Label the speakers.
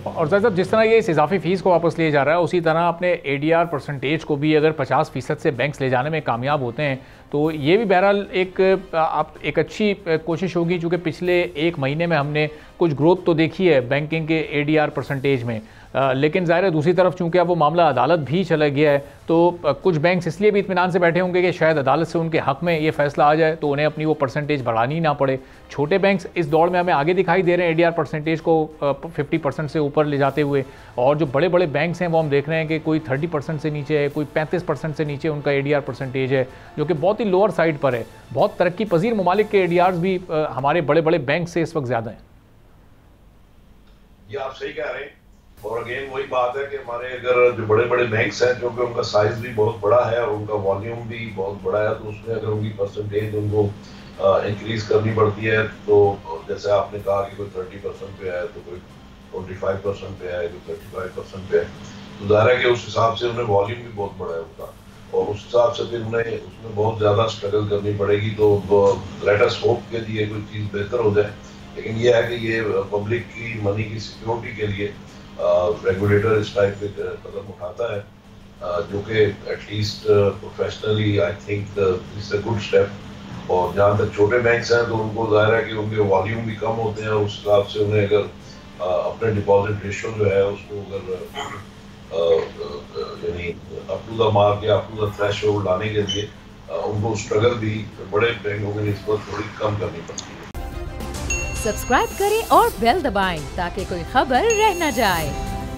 Speaker 1: और साहब जिस तरह ये इस इजाफी फ़ीस को वापस लिए जा रहा है, उसी तरह अपने एडीआर परसेंटेज को भी अगर 50% से बैंक्स ले जाने में कामयाब होते हैं तो ये भी बहरहाल एक अच्छी कोशिश होगी। चूँकि पिछले एक महीने में हमने कुछ ग्रोथ तो देखी है बैंकिंग के एडीआर परसेंटेज में, लेकिन ज़ाहिर है दूसरी तरफ चूँकि अब वो मामला अदालत भी चला गया है तो कुछ बैंक्स इसलिए भी इत्मीनान से बैठे होंगे कि शायद अदालत से उनके हक़ में ये फैसला आ जाए तो उन्हें अपनी वो परसेंटेज बढ़ानी ना पड़े। छोटे बैंक्स इस दौड़ में हमें आगे दिखाई दे रहे हैं एडीआर परसेंटेज को 50% से ऊपर ले जाते हुए, और जो बड़े बड़े बैंक्स हैं वो हम देख रहे हैं कि कोई 30% से नीचे है, कोई 35% से नीचे उनका एडीआर परसेंटेज है, जो कि बहुत ही लोअर साइड पर है। बहुत तरक्की पजीर ममालिक के एडीआर्स भी हमारे बड़े बड़े बैंक से इस वक्त ज़्यादा हैं।
Speaker 2: ये आप सही कह रहे हैं, और अगेन वही बात है कि हमारे अगर जो बड़े बड़े बैंक्स हैं जो कि उनका साइज भी बहुत बड़ा है और उनका वॉल्यूम भी बहुत बड़ा है, तो उसमें अगर उनकी परसेंटेज उनको इंक्रीज करनी पड़ती है तो जैसे आपने कहा कि कोई 30% पे है तो कोई 25% पे है, कोई 35% पे है, तो ज़ाहिर है कि उस हिसाब से उन्हें वॉल्यूम भी बहुत बड़ा है उनका, और उस हिसाब से फिर उन्हें उसमें बहुत ज़्यादा स्ट्रगल करनी पड़ेगी। तो लेट अस होप के लिए कोई चीज़ बेहतर हो जाए, लेकिन ये है कि ये पब्लिक की मनी की सिक्योरिटी के लिए रेगुलेटर इस टाइप के कदम उठाता है, जो कि at least professionally I think it's a good step. और जहाँ तक छोटे बैंक्स हैं तो उनको जाहिर है कि उनके वॉल्यूम भी कम होते हैं, उस हिसाब से उन्हें अगर अपने डिपॉजिट रेशियो जो है उसको अगर यानी अप टू द मार्क या अप टू द थ्रेशोल्ड लाने के लिए उनको स्ट्रगल भी बड़े बैंकों के निस्बत थोड़ी कम करनी पड़ती है।
Speaker 3: सब्सक्राइब करें और बेल दबाएं ताकि कोई खबर रह न जाए।